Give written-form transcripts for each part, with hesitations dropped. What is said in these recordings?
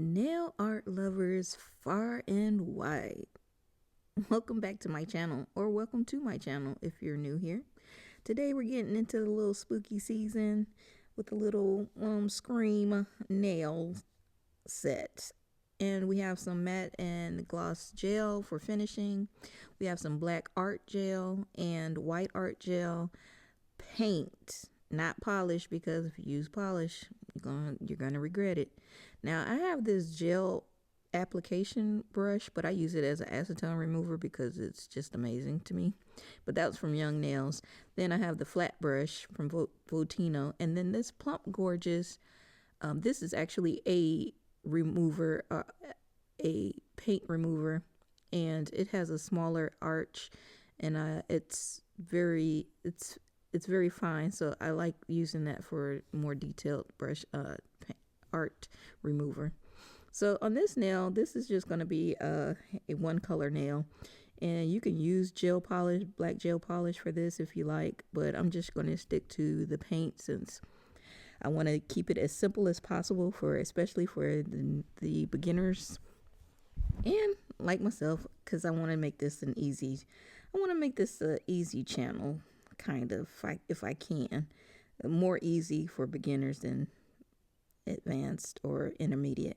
Nail art lovers far and wide. Welcome back to my channel, or welcome to my channel if you're new here. Today we're getting into the little spooky season with a little Scream nail set. And we have some matte and gloss gel for finishing. We have some black art gel and white art gel paint, not polish, because if you use polish, you're gonna regret it. Now I have this gel application brush, but I use it as an acetone remover because it's just amazing to me. But that was from Young Nails. Then I have the flat brush from Votino, and then this Plump Gorgeous. This is actually a remover, a paint remover, and it has a smaller arch, and it's very fine. So I like using that for more detailed brush art remover. So on this nail, this is just going to be a one color nail, and you can use gel polish, black gel polish for this if you like, but I'm just going to stick to the paint since I want to keep it as simple as possible, for especially for the beginners and like myself, because I want to make this an easy channel, kind of, if I can, more easy for beginners than advanced or intermediate.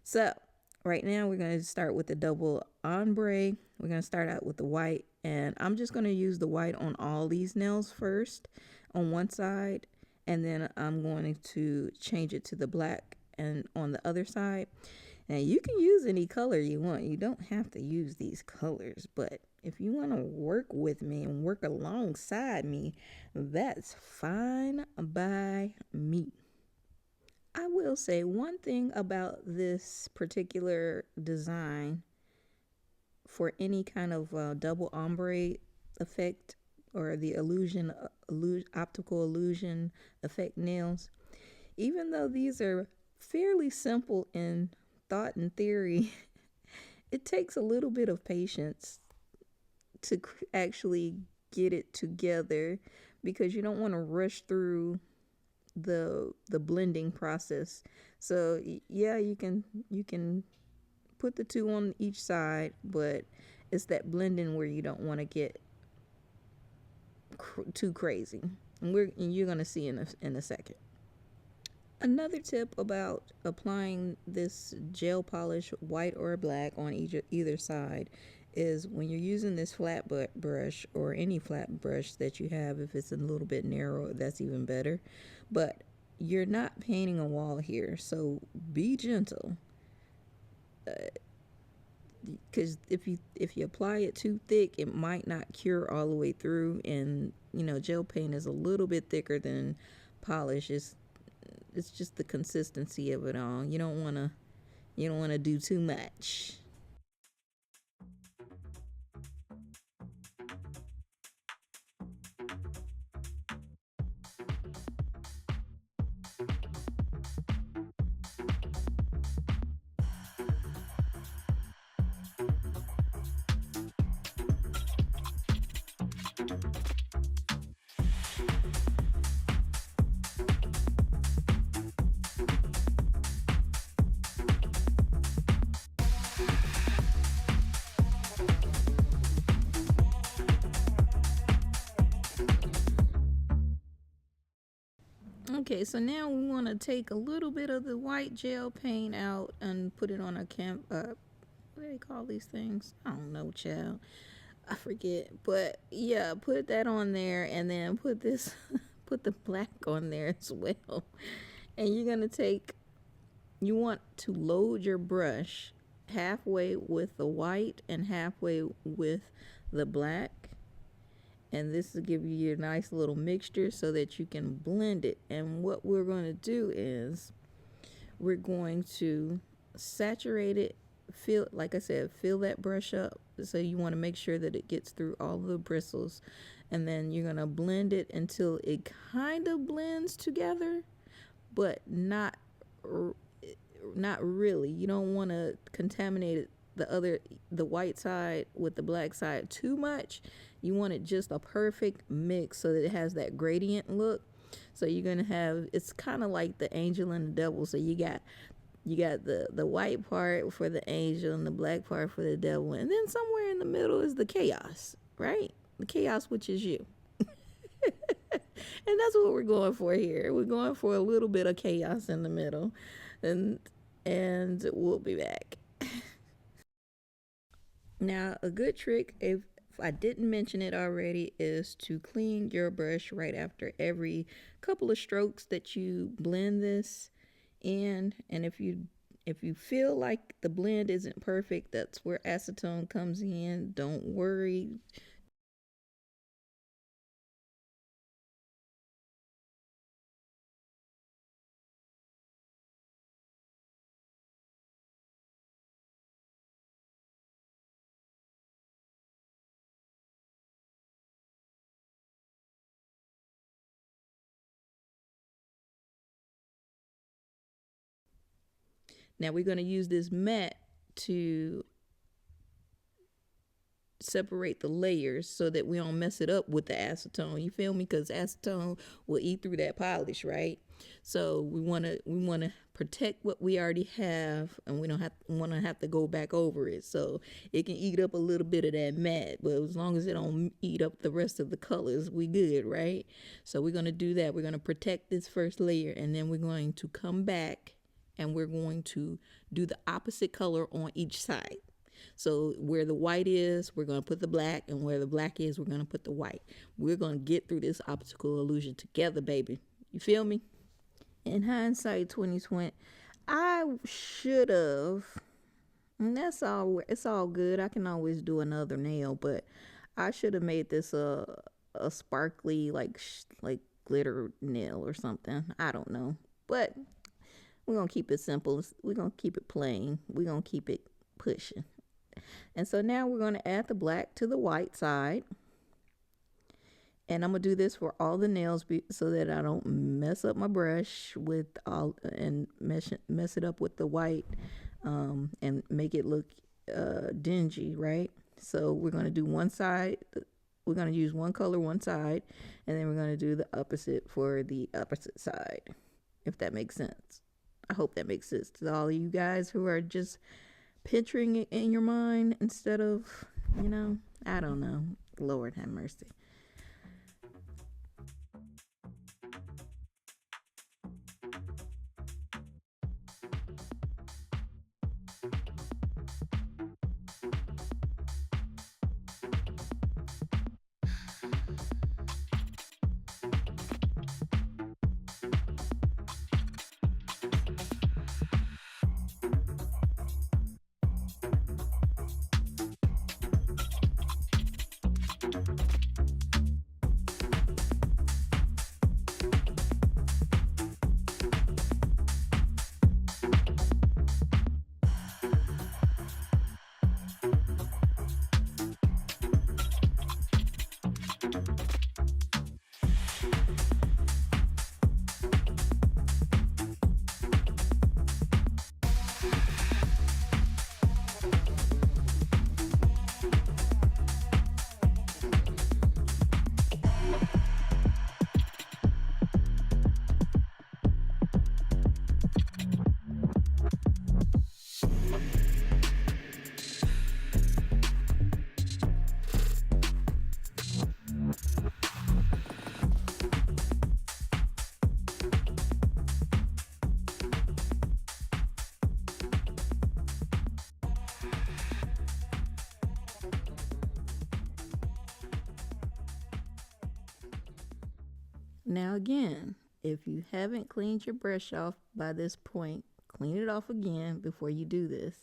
So right now we're going to start with the double ombre. We're going to start out with the white, and I'm just going to use the white on all these nails first on one side, and then I'm going to change it to the black and on the other side. And you can use any color you want. You don't have to use these colors, but if you want to work with me and work alongside me, that's fine by me. I will say one thing about this particular design for any kind of double ombre effect, or the optical illusion effect nails, even though these are fairly simple in thought and theory, it takes a little bit of patience to actually get it together, because you don't want to rush through the blending process. So yeah, you can put the two on each side, but it's that blending where you don't want to get too crazy, and you're gonna see in a second. Another tip about applying this gel polish, white or black, on either side is when you're using this flat brush, or any flat brush that you have, if it's a little bit narrow, that's even better. But you're not painting a wall here, so be gentle. Because if you apply it too thick, it might not cure all the way through, and gel paint is a little bit thicker than polish. It's just the consistency of it all. You don't want to do too much. Okay, so now we want to take a little bit of the white gel paint out and put it on a what do they call these things? I don't know, child. I forget. But yeah, put that on there, and then put this, put the black on there as well. And you want to load your brush halfway with the white and halfway with the black. And this will give you a nice little mixture so that you can blend it. And what we're going to do is we're going to saturate it, like I said, fill that brush up. So you want to make sure that it gets through all the bristles, and then you're going to blend it until it kind of blends together, but not really. You don't want to contaminate it, the white side with the black side, too much. You want it just a perfect mix so that it has that gradient look. So you're gonna have, it's kind of like the angel and the devil. So you got You got the white part for the angel and the black part for the devil, and then somewhere in the middle is the chaos, right? The chaos, which is you. And that's what we're going for here. We're going for a little bit of chaos in the middle, and we'll be back. Now, a good trick, if I didn't mention it already, is to clean your brush right after every couple of strokes that you blend this in. And if you feel like the blend isn't perfect, that's where acetone comes in. Don't worry. Now we're going to use this mat to separate the layers so that we don't mess it up with the acetone. You feel me? Because acetone will eat through that polish, right? So we want to protect what we already have, and we don't have to go back over it. So it can eat up a little bit of that matte, but as long as it don't eat up the rest of the colors, we good, right? So we're going to do that. We're going to protect this first layer, and then we're going to come back and we're going to do the opposite color on each side. So where the white is, we're going to put the black, and where the black is, we're going to put the white. We're going to get through this optical illusion together, baby. You feel me? In hindsight 2020, I should have, and that's all, it's all good. I can always do another nail, but I should have made this a sparkly like glitter nail or something. I don't know. But we're going to keep it simple. We're going to keep it plain. We're going to keep it pushing. And so now we're going to add the black to the white side. And I'm going to do this for all the nails so that I don't mess up my brush with all and mess it up with the white and make it look dingy, right? So we're going to do one side. We're going to use one color one side, and then we're going to do the opposite for the opposite side, if that makes sense. I hope that makes sense to all of you guys who are just picturing it in your mind instead of, I don't know. Lord have mercy. Now again, if you haven't cleaned your brush off by this point, clean it off again before you do this,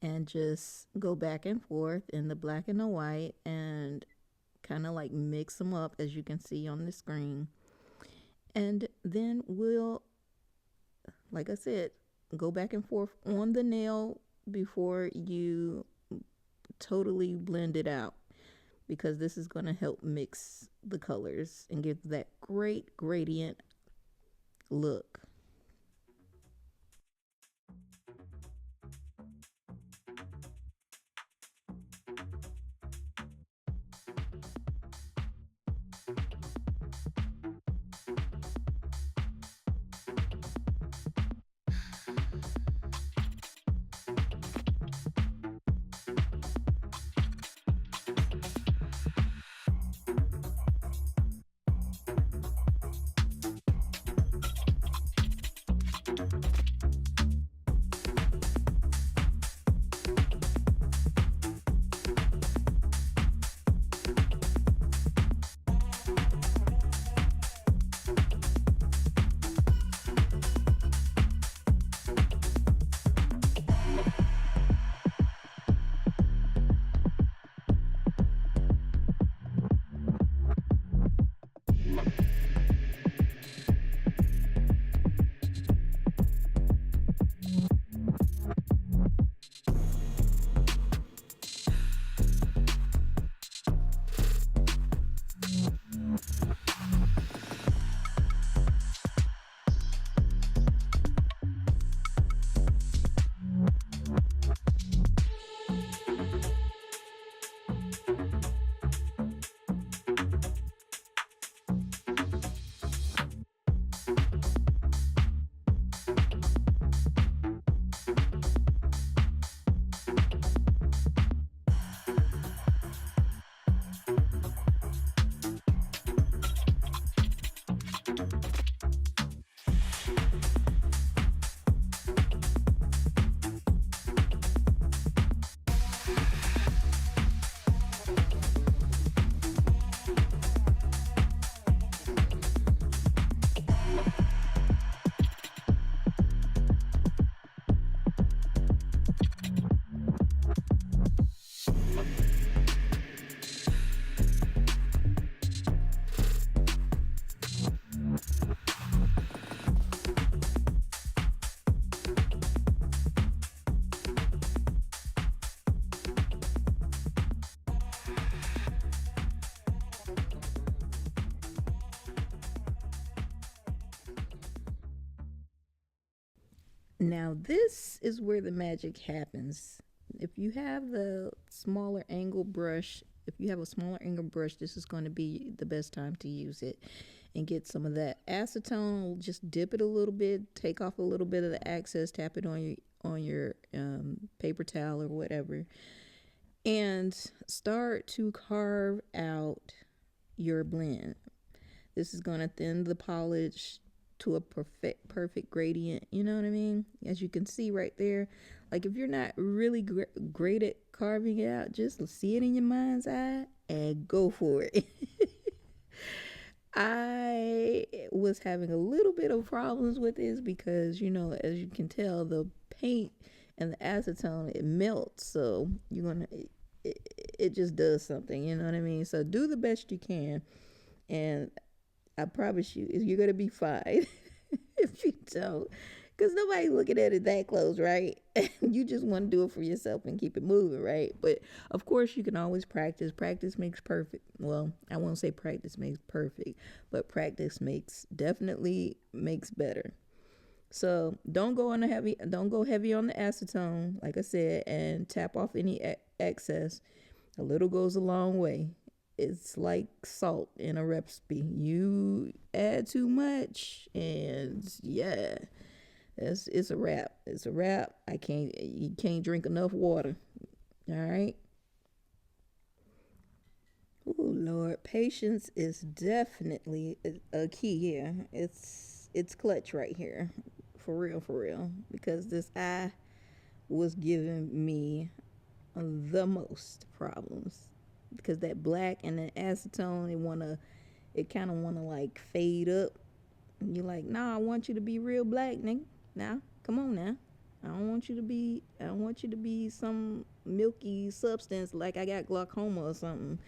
and just go back and forth in the black and the white and kind of like mix them up, as you can see on the screen. And then we'll, like I said, go back and forth on the nail before you totally blend it out, because this is going to help mix the colors and give that great gradient look. Now, this is where the magic happens. If you have the smaller angle brush, if you have a smaller angle brush, this is going to be the best time to use it and get some of that acetone. Just dip it a little bit, take off a little bit of the excess, tap it on your paper towel or whatever, and start to carve out your blend. This is going to thin the polish to a perfect gradient. You know what I mean? As you can see right there, like if you're not really great at carving it out, just see it in your mind's eye and go for it. I was having a little bit of problems with this because, you know, as you can tell, the paint and the acetone, it melts. So you're going to, it just does something, you know what I mean? So do the best you can. And I promise you, you're going to be fine if you don't. Because nobody's looking at it that close, right? You just want to do it for yourself and keep it moving, right? But of course, you can always practice. Practice makes perfect. Well, I won't say practice makes perfect, but practice definitely makes better. So don't go heavy on the acetone, like I said, and tap off any excess. A little goes a long way. It's like salt in a recipe. You add too much, and yeah, it's a wrap. It's a wrap. You can't drink enough water. All right. Oh Lord, patience is definitely a key here. It's clutch right here, for real. Because this eye was giving me the most problems because that black and the acetone, it kind of wanna like fade up. And you're like, nah, I want you to be real black, nigga. Now, come on now. I don't want you to be some milky substance like I got glaucoma or something.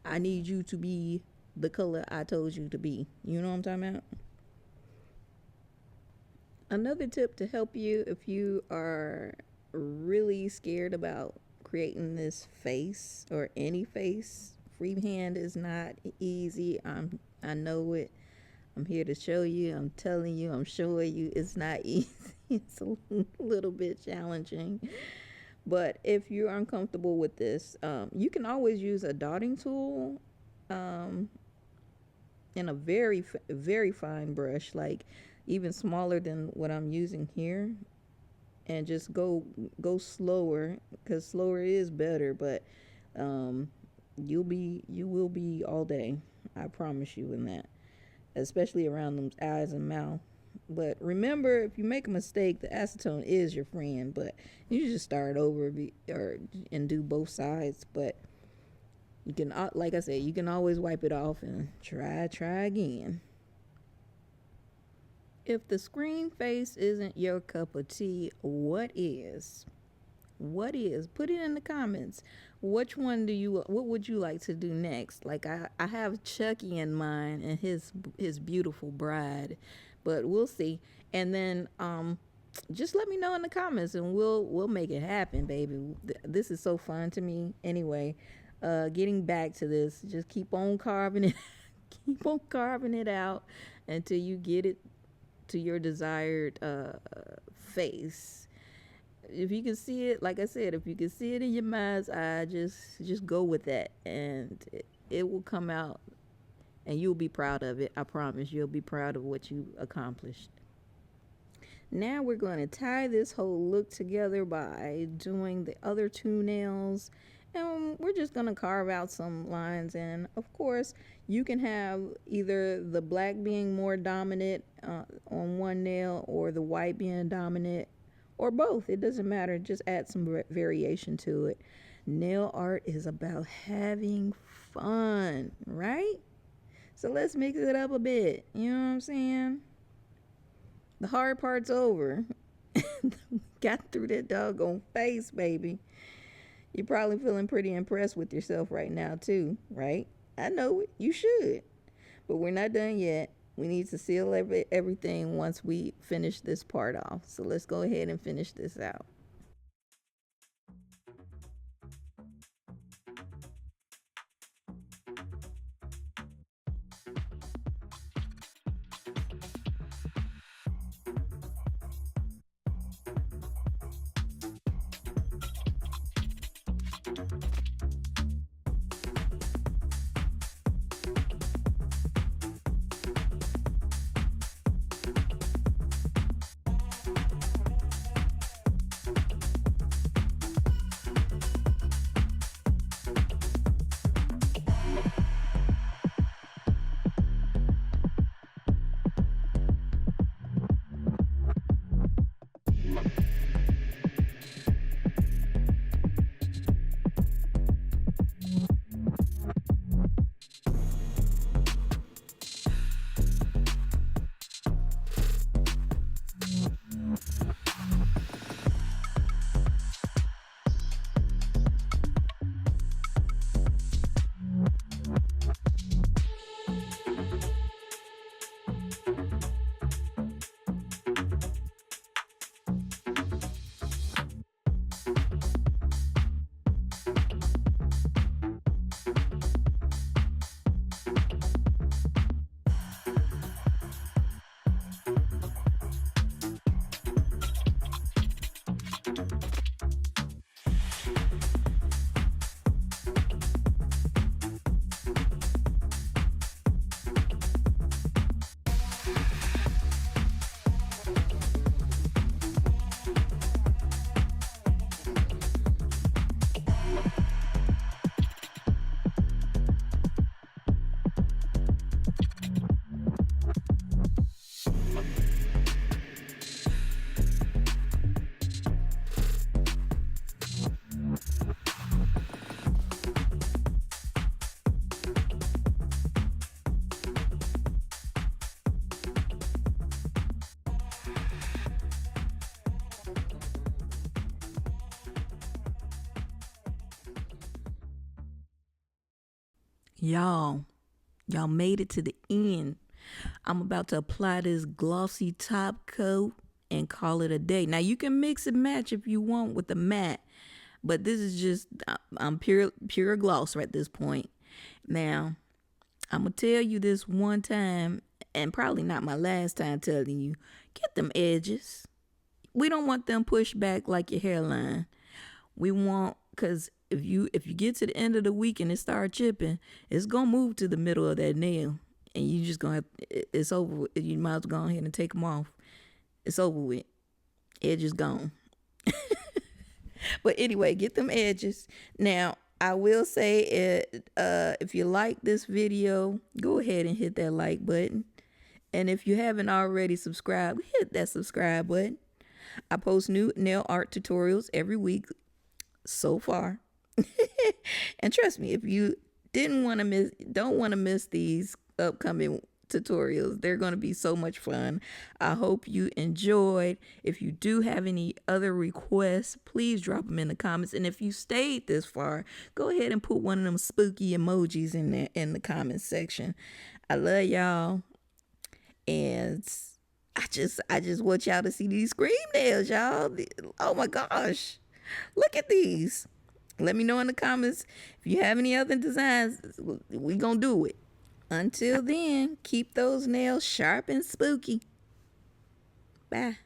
I need you to be the color I told you to be. You know what I'm talking about? Another tip to help you if you are really scared about creating this face or any face, freehand is not easy. I know it. I'm here to show you. I'm telling you. I'm showing you. It's not easy. It's a little bit challenging. But if you're uncomfortable with this, you can always use a dotting tool, um, and a very fine brush, like even smaller than what I'm using here, and just go slower because slower is better. But um, you will be all day. I promise you in that, especially around them eyes and mouth. But remember, if you make a mistake, the acetone is your friend. But you just start over and do both sides. But you can, like I said, you can always wipe it off and try again. If the screen face isn't your cup of tea, what is? What is? Put it in the comments. What would you like to do next? Like I have Chucky in mind and his beautiful bride, but we'll see. And then just let me know in the comments and we'll make it happen, baby. This is so fun to me. Anyway, getting back to this, just keep on carving it keep on carving it out until you get it to your desired face. If you can see it, like I said, if you can see it in your mind's eye, just go with that, and it will come out, and you'll be proud of it. I promise, you'll be proud of what you accomplished. Now we're going to tie this whole look together by doing the other two nails, and we're just going to carve out some lines. And of course, you can have either the black being more dominant on one nail or the white being dominant, or both. It doesn't matter. Just add some variation to it. Nail art is about having fun, right? So let's mix it up a bit. You know what I'm saying? The hard part's over. Got through that doggone face, baby. You're probably feeling pretty impressed with yourself right now, too, right? I know it. You should. But we're not done yet. We need to seal everything once we finish this part off. So let's go ahead and finish this out. Y'all made it to the end. I'm about to apply this glossy top coat and call it a day. Now you can mix and match if you want with the matte, but this is just I'm pure gloss right at this point. Now I'm gonna tell you this one time, and probably not my last time telling you, get them edges. We don't want them pushed back like your hairline. We want, because if you get to the end of the week and it start chipping, it's gonna move to the middle of that nail, and you just gonna have, it's over. You might as well go ahead and take them off. It's over with. Edge is gone. But anyway, get them edges. Now I will say, if you like this video, go ahead and hit that like button, and if you haven't already subscribed, hit that subscribe button. I post new nail art tutorials every week so far. And trust me, if you don't want to miss these upcoming tutorials, they're going to be so much fun. I hope you enjoyed. If you do have any other requests, please drop them in the comments. And if you stayed this far, go ahead and put one of them spooky emojis in there in the comments section. I love y'all, and I just want y'all to see these scream nails, y'all. Oh my gosh, look at these. Let me know in the comments if you have any other designs. We gonna do it. Until then, keep those nails sharp and spooky. Bye.